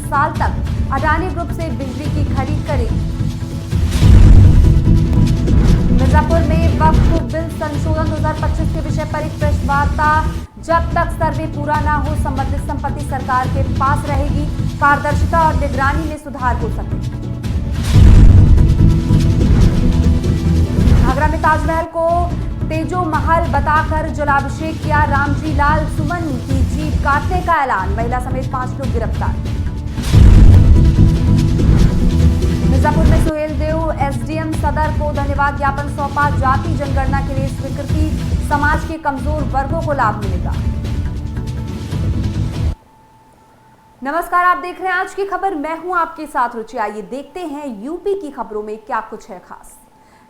साल तक अडानी ग्रुप से बिजली की खरीद करेगी। मिर्जापुर में वक्फ बिल संशोधन 2025 के विषय पर एक प्रेस वार्ता। जब तक सर्वे पूरा न हो संबंधित संपत्ति सरकार के पास रहेगी। पारदर्शिता और निगरानी में सुधार हो सके। आगरा में ताजमहल को तेजो महल बताकर जलाभिषेक किया। रामजी लाल सुमन की जीप काटने का ऐलान। महिला समेत 5 लोग गिरफ्तार। मिर्जापुर में सुहेल देव एसडीएम सदर को धन्यवाद ज्ञापन सौंपा। जाति जनगणना के लिए स्वीकृति, समाज के कमजोर वर्गों को लाभ मिलेगा। नमस्कार, आप देख रहे हैं आज की खबर। मैं हूं आपके साथ रुचि। आइए देखते हैं यूपी की खबरों में क्या कुछ है खास।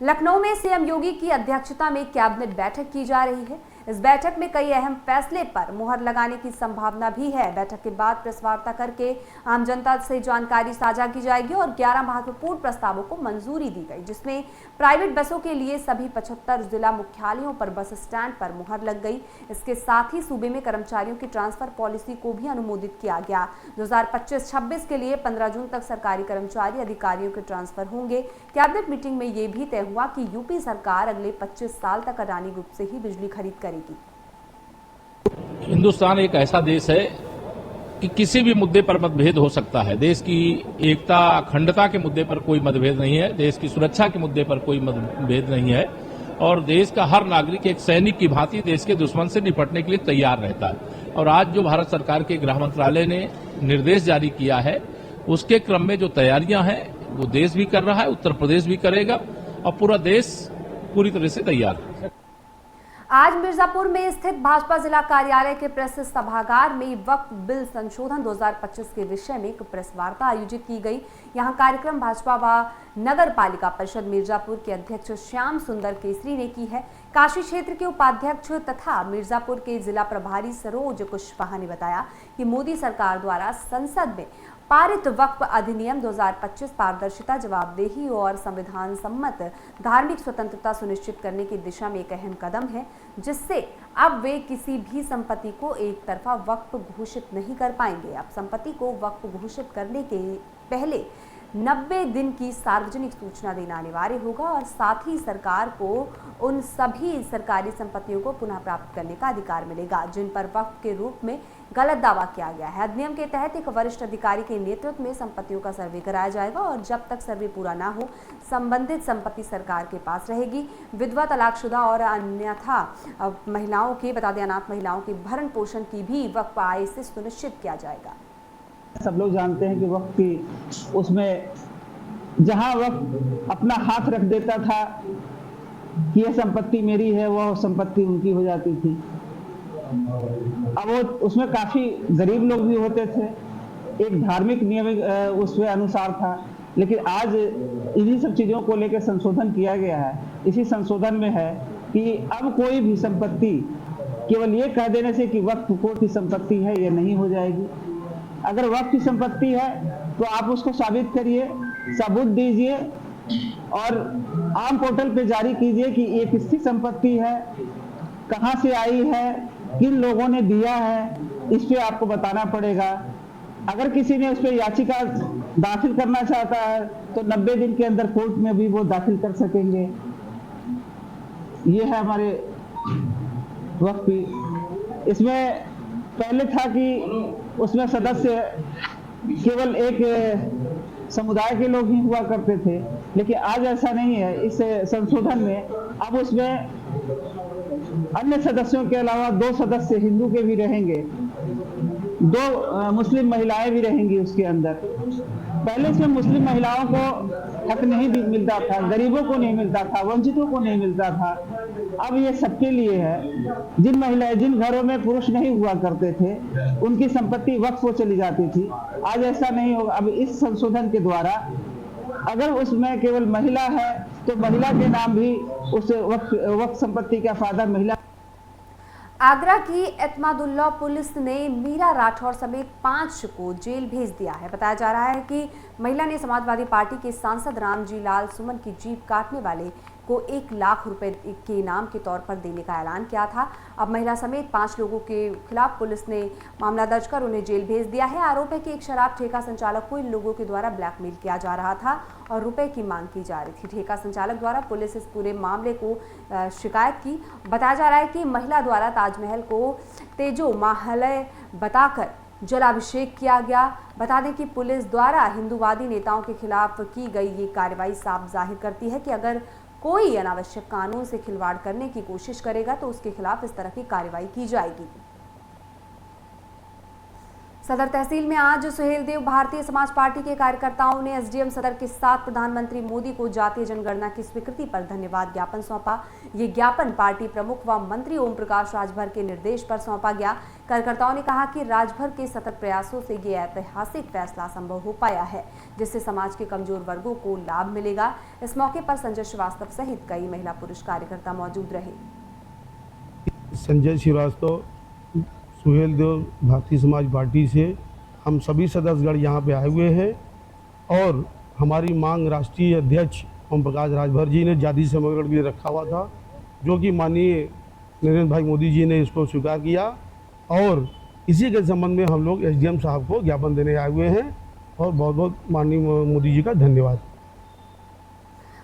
लखनऊ में सीएम योगी की अध्यक्षता में कैबिनेट बैठक की जा रही है। इस बैठक में कई अहम फैसले पर मुहर लगाने की संभावना भी है। बैठक के बाद प्रेस वार्ता करके आम जनता से जानकारी साझा की जाएगी और 11 महत्वपूर्ण प्रस्तावों को मंजूरी दी गई, जिसमें प्राइवेट बसों के लिए सभी 75 जिला मुख्यालयों पर बस स्टैंड पर मुहर लग गई। इसके साथ ही सूबे में कर्मचारियों की ट्रांसफर पॉलिसी को भी अनुमोदित किया गया। 2025-26 के लिए 15 जून तक सरकारी कर्मचारी अधिकारियों के ट्रांसफर होंगे। कैबिनेट मीटिंग में यह भी तय हुआ कि यूपी सरकार अगले 25 साल तक अडानी ग्रुप से ही बिजली खरीद करेगी। हिंदुस्तान एक ऐसा देश है कि किसी भी मुद्दे पर मतभेद हो सकता है। देश की एकता अखंडता के मुद्दे पर कोई मतभेद नहीं है। देश की सुरक्षा के मुद्दे पर कोई मतभेद नहीं है और देश का हर नागरिक एक सैनिक की भांति देश के दुश्मन से निपटने के लिए तैयार रहता है। और आज जो भारत सरकार के गृह मंत्रालय ने निर्देश जारी किया है, उसके क्रम में जो तैयारियां हैं वो देश भी कर रहा है, उत्तर प्रदेश भी करेगा और पूरा देश पूरी तरह से तैयार है। आज मिर्जापुर में स्थित भाजपा जिला कार्यालय के प्रेस सभागार में वक्फ बिल संशोधन 2025 के विषय में एक प्रेस वार्ता आयोजित की गई। यहां कार्यक्रम भाजपा व नगर पालिका परिषद मिर्जापुर के अध्यक्ष श्याम सुंदर केसरी ने की है। काशी क्षेत्र के उपाध्यक्ष तथा मिर्जापुर के जिला प्रभारी सरोज कुशवाहा ने बताया कि मोदी सरकार द्वारा संसद में पारित वक्फ अधिनियम 2025 पारदर्शिता, जवाबदेही और संविधान सम्मत धार्मिक स्वतंत्रता सुनिश्चित करने की दिशा में एक अहम कदम है, जिससे अब वे किसी भी संपत्ति को एक तरफा वक्फ घोषित नहीं कर पाएंगे। अब संपत्ति को वक्फ घोषित करने के पहले 90 दिन की सार्वजनिक सूचना देना अनिवार्य होगा और साथ ही सरकार को उन सभी सरकारी संपत्तियों को पुनः प्राप्त करने का अधिकार मिलेगा जिन पर वक्फ के रूप में गलत दावा किया गया है। अधिनियम के तहत एक वरिष्ठ अधिकारी के नेतृत्व में संपत्तियों का सर्वे कराया जाएगा और जब तक सर्वे पूरा ना हो संबंधित संपत्ति सरकार के पास रहेगी। विधवा, तलाकशुदा और अन्यथा महिलाओं की अनाथ महिलाओं की भरण पोषण की भी वक्फ आय से सुनिश्चित किया जाएगा। सब लोग जानते हैं कि वक्त की उसमें जहां वक्त अपना हाथ रख देता था कि यह संपत्ति मेरी है, वह संपत्ति उनकी हो जाती थी। अब वो उसमें काफी गरीब लोग भी होते थे, एक धार्मिक नियम उसमें अनुसार था। लेकिन आज इन्हीं सब चीजों को लेकर संशोधन किया गया है। इसी संशोधन में है कि अब कोई भी संपत्ति केवल ये कह देने से कि वक्फ कोर्ट की संपत्ति है, ये नहीं हो जाएगी। अगर वक्फ की संपत्ति है तो आप उसको साबित करिए, सबूत दीजिए और आम पोर्टल पे जारी कीजिए कि ये किसकी संपत्ति है, कहां से आई है, किन लोगों ने दिया है, इस पे आपको बताना पड़ेगा। अगर किसी ने उस पे याचिका दाखिल करना चाहता है तो 90 दिन के अंदर कोर्ट में भी वो दाखिल कर सकेंगे। ये है हमारे वक्फ की। इसमें पहले था कि उसमें सदस्य केवल एक समुदाय के लोग ही हुआ करते थे, लेकिन आज ऐसा नहीं है। इस संशोधन में अब उसमें अन्य सदस्यों के अलावा 2 सदस्य हिंदू के भी रहेंगे, 2 मुस्लिम महिलाएं भी रहेंगी उसके अंदर। पहले इसमें मुस्लिम महिलाओं को हक नहीं मिलता था, गरीबों को नहीं मिलता था, वंचितों को नहीं मिलता था। अब ये सबके लिए है। जिन घरों में पुरुष नहीं हुआ करते थे उनकी संपत्ति वक्फ को चली जाती थी, आज ऐसा नहीं होगा। अब इस संशोधन के द्वारा अगर उसमें केवल महिला है तो महिला के नाम भी उस वक्फ संपत्ति का फायदा महिला। आगरा की एतमादुल्ला पुलिस ने मीरा राठौर समेत 5 को जेल भेज दिया है। बताया जा रहा है कि महिला ने समाजवादी पार्टी के सांसद रामजी लाल सुमन की जीप काटने वाले को 1 लाख रुपए के इनाम के तौर पर देने का ऐलान किया था। अब महिला समेत 5 लोगों के खिलाफ पुलिस ने मामला दर्ज कर उन्हें जेल भेज दिया है। आरोप है कि एक शराब ठेका संचालक को इन लोगों के द्वारा ब्लैकमेल किया जा रहा था और रुपए की मांग की जा रही थी। ठेका संचालक द्वारा पुलिस इस पूरे मामले को शिकायत की। बताया जा रहा है कि महिला द्वारा ताजमहल को तेजो महालय बताकर जलाभिषेक किया गया। बता दें कि पुलिस द्वारा हिंदूवादी नेताओं के खिलाफ की गई ये कार्रवाई साफ जाहिर करती है कि अगर कोई अनावश्यक कानून से खिलवाड़ करने की कोशिश करेगा तो उसके खिलाफ इस तरह की कार्रवाई की जाएगी। सदर तहसील में आज सुहेलदेव भारतीय समाज पार्टी के कार्यकर्ताओं ने एसडीएम सदर के साथ प्रधानमंत्री मोदी को जातीय जनगणना की स्वीकृति पर धन्यवाद ज्ञापन सौंपा। ये ज्ञापन पार्टी प्रमुख व मंत्री ओम प्रकाश राजभर के निर्देश पर सौंपा गया। कार्यकर्ताओं ने कहा कि राजभर के सतत प्रयासों से ये ऐतिहासिक फैसला संभव हो पाया है, जिससे समाज के कमजोर वर्गों को लाभ मिलेगा। इस मौके पर संजय श्रीवास्तव सहित कई महिला पुरुष कार्यकर्ता मौजूद रहे। संजय श्रीवास्तव, सुहेलदेव भारतीय समाज पार्टी से हम सभी सदस्यगण यहाँ पे आए हुए हैं और हमारी मांग राष्ट्रीय अध्यक्ष ओम प्रकाश राजभर जी ने जाति समीकरण के लिए रखा हुआ था, जो कि माननीय नरेंद्र भाई मोदी जी ने इसको स्वीकार किया और इसी के संबंध में हम लोग एसडीएम साहब को ज्ञापन देने आए हुए हैं और बहुत बहुत माननीय मोदी जी का धन्यवाद।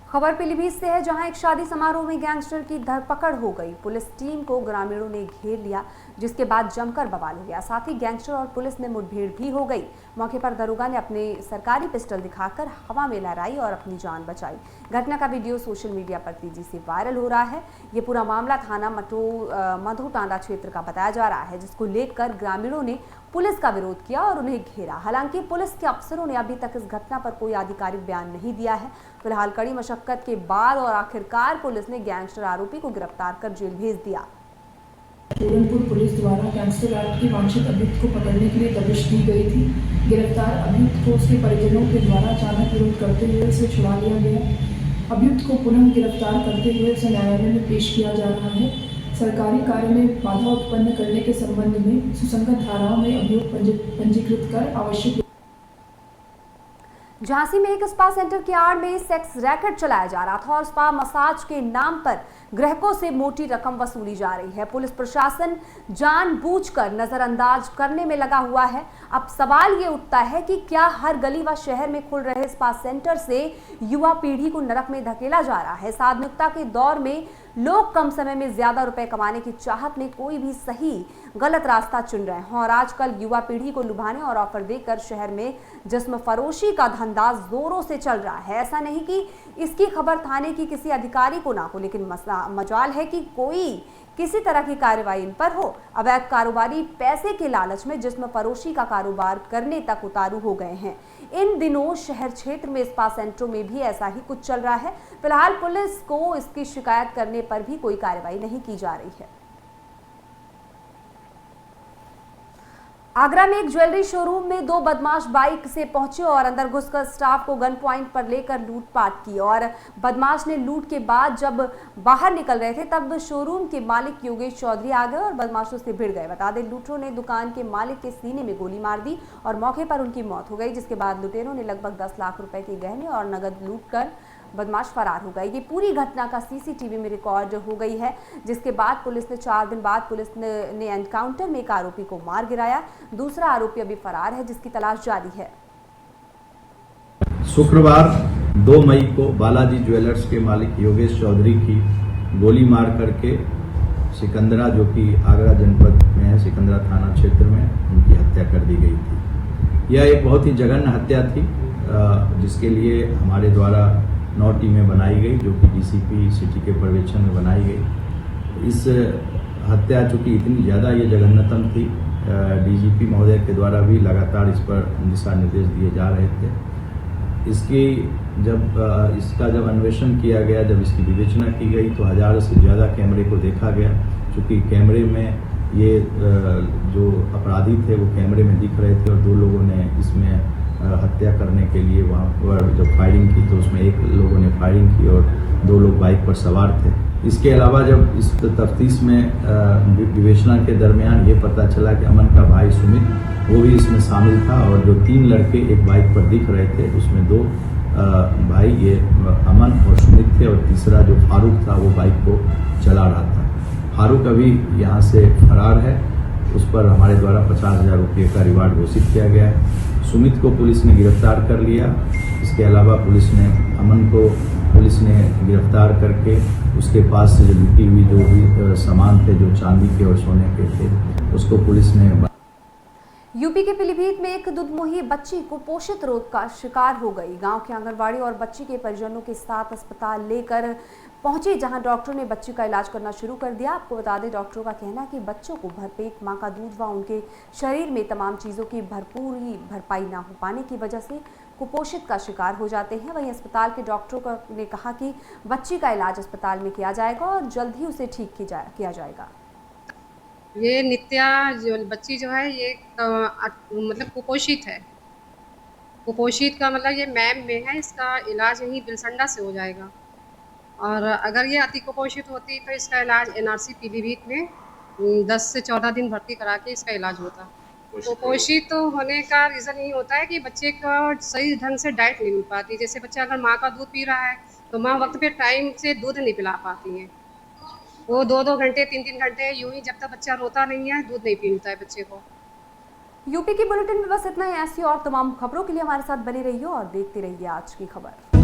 खबर पीलीभीत से है, जहां एक शादी समारोह में गैंगस्टर की धरपकड़ हो गई। पुलिस टीम को ग्रामीणों ने घेर लिया, जिसके बाद जमकर बवाल हो गया। साथ ही गैंगस्टर और पुलिस में मुठभेड़ भी हो गई। मौके पर दरोगा ने अपने सरकारी पिस्टल दिखाकर हवा में लहराई और अपनी जान बचाई। घटना का वीडियो सोशल मीडिया पर तेजी से वायरल हो रहा है। ये पूरा मामला थाना मधुटांडा क्षेत्र का बताया जा रहा है, जिसको लेकर ग्रामीणों ने पुलिस का विरोध किया और उन्हें घेरा। हालांकि पुलिस के अफसरों ने अभी तक इस घटना पर कोई आधिकारिक बयान नहीं दिया है। फिलहाल कड़ी मशक्कत के बाद और आखिरकार पुलिस ने गैंगस्टर आरोपी को गिरफ्तार कर जेल भेज दिया। पूरनपुर पुलिस द्वारा गैंगस्टर एक्ट के वांछित अभियुक्त को पकड़ने के लिए दबिश दी गई थी। गिरफ्तार अभियुक्त को उसके परिजनों के द्वारा अचानक विरोध करते हुए उसे छुड़ा लिया गया। अभियुक्त को पुनः गिरफ्तार करते हुए उसे न्यायालय में पेश किया जा रहा है। सरकारी कार्य में बाधा उत्पन्न करने के संबंध में सुसंगत धाराओं में अभियोग पंजीकृत कर आवश्यक। झांसी में एक स्पा सेंटर की आड़ में सेक्स रैकेट चलाया जा रहा था और स्पा मसाज के नाम पर ग्राहकों से मोटी रकम वसूली जा रही है। पुलिस प्रशासन जानबूझकर नजरअंदाज करने में लगा हुआ है। अब सवाल ये उठता है कि क्या हर गली व शहर में खुल रहे स्पा सेंटर से युवा पीढ़ी को नरक में धकेला जा रहा है। आधुनिकता के दौर में लोग कम समय में ज्यादा रुपए कमाने की चाहत में कोई भी सही गलत रास्ता चुन रहे हैं और आजकल युवा पीढ़ी को लुभाने और ऑफर देकर शहर में जिस्म फरोशी का धंधा जोरों से चल रहा है। ऐसा नहीं कि इसकी खबर थाने की किसी अधिकारी को ना हो, लेकिन मजाल है कि कोई किसी तरह की कार्रवाई इन पर हो। अवैध कारोबारी पैसे के लालच में जिस्म फरोशी का कारोबार करने तक उतारू हो गए हैं। इन दिनों शहर क्षेत्र में स्पा सेंटरों में भी ऐसा ही कुछ चल रहा है। फिलहाल पुलिस को इसकी शिकायत करने पर भी कोई कार्रवाई नहीं की जा रही है। आगरा में एक ज्वेलरी शोरूम में 2 बदमाश बाइक से पहुंचे और अंदर घुसकर स्टाफ को गन पॉइंट पर लेकर लूटपाट की और बदमाश ने लूट के बाद जब बाहर निकल रहे थे तब शोरूम के मालिक योगेश चौधरी आ गए और बदमाशों से भिड़ गए। बता दें, लूटरों ने दुकान के मालिक के सीने में गोली मार दी और मौके पर उनकी मौत हो गई, जिसके बाद लुटेरों ने लगभग 10 लाख रुपए के गहने और नगद लूट कर बदमाश फरार हो गए। ये पूरी घटना का सीसीटीवी में रिकॉर्ड हो गई है, जिसके बाद पुलिस ने 4 दिन बाद पुलिस ने एनकाउंटर में एक आरोपी को मार गिराया। दूसरा आरोपी अभी फरार है, जिसकी तलाश जारी है। शुक्रवार 2 मई को बालाजी ज्वेलर्स के मालिक योगेश चौधरी की गोली मार करके सिकंदरा, जो कि आगरा जनपद में है, सिकंदरा थाना क्षेत्र में उनकी हत्या कर दी गई थी। यह एक बहुत ही जघन्य हत्या थी, जिसके लिए हमारे द्वारा 9 टीमें बनाई गई, जो कि डीसीपी सिटी के पर्यवेक्षण में बनाई गई। इस हत्या चूँकि इतनी ज़्यादा ये जघन्यतम थी, डीजीपी महोदय के द्वारा भी लगातार इस पर दिशा निर्देश दिए जा रहे थे। इसका जब अन्वेषण किया गया, जब इसकी विवेचना की गई तो 1000 से ज़्यादा कैमरे को देखा गया। चूँकि कैमरे में ये जो अपराधी थे वो कैमरे में दिख रहे थे और 2 लोगों ने इसमें हत्या करने के लिए वहाँ पर जब फायरिंग की तो उसमें 1 लोगों ने फायरिंग की और 2 लोग बाइक पर सवार थे। इसके अलावा जब इस तफ्तीश में विवेचना के दरमियान ये पता चला कि अमन का भाई सुमित वो भी इसमें शामिल था और जो 3 लड़के एक बाइक पर दिख रहे थे उसमें 2 भाई ये अमन और सुमित थे और तीसरा जो फारूक था वो बाइक को चला रहा था। फारूक अभी यहाँ से फरार है, उस पर हमारे द्वारा 50,000 रुपये का रिवार्ड घोषित किया गया है। सुमित को पुलिस ने गिरफ्तार कर लिया। इसके अलावा अमन को पुलिस ने गिरफ्तार करके उसके पास से जो लूटी हुई जो भी सामान थे, जो चांदी के और सोने के थे, उसको पुलिस ने। यूपी के पीलीभीत में एक दुधमुही बच्ची कुपोषित रोग का शिकार हो गई। गांव के आंगनवाड़ी और बच्ची के परिजनों के साथ अस्पताल लेकर पहुंची, जहां डॉक्टरों ने बच्ची का इलाज करना शुरू कर दिया। आपको बता दें, डॉक्टरों का कहना है कि बच्चों को भरपेट मां का दूध व उनके शरीर में तमाम चीज़ों की भरपाई ना हो पाने की वजह से कुपोषित का शिकार हो जाते हैं। वहीं अस्पताल के डॉक्टरों ने कहा कि बच्ची का इलाज अस्पताल में किया जाएगा और जल्द ही उसे ठीक किया जाएगा। ये नित्या जो बच्ची जो है ये मतलब कुपोषित है। कुपोषित का मतलब ये मैम में है, इसका इलाज यहीं बिलसंडा से हो जाएगा। और अगर ये अति कुपोषित होती तो इसका इलाज NRC पीलीभीत में 10 से 14 दिन भर्ती करा के इसका इलाज होता। कुपोषित होने का रीज़न यही होता है कि बच्चे को सही ढंग से डाइट नहीं मिल पाती। जैसे बच्चा अगर माँ का दूध पी रहा है तो माँ वक्त पे टाइम से दूध नहीं पिला पाती है। वो 2-2 घंटे 3-3 घंटे यूं ही, जब तक बच्चा रोता नहीं है दूध नहीं पीता है बच्चे को। यूपी की बुलेटिन में बस इतना ही। ऐसी और तमाम खबरों के लिए हमारे साथ बने रहिए और देखते रहिए आज की खबर।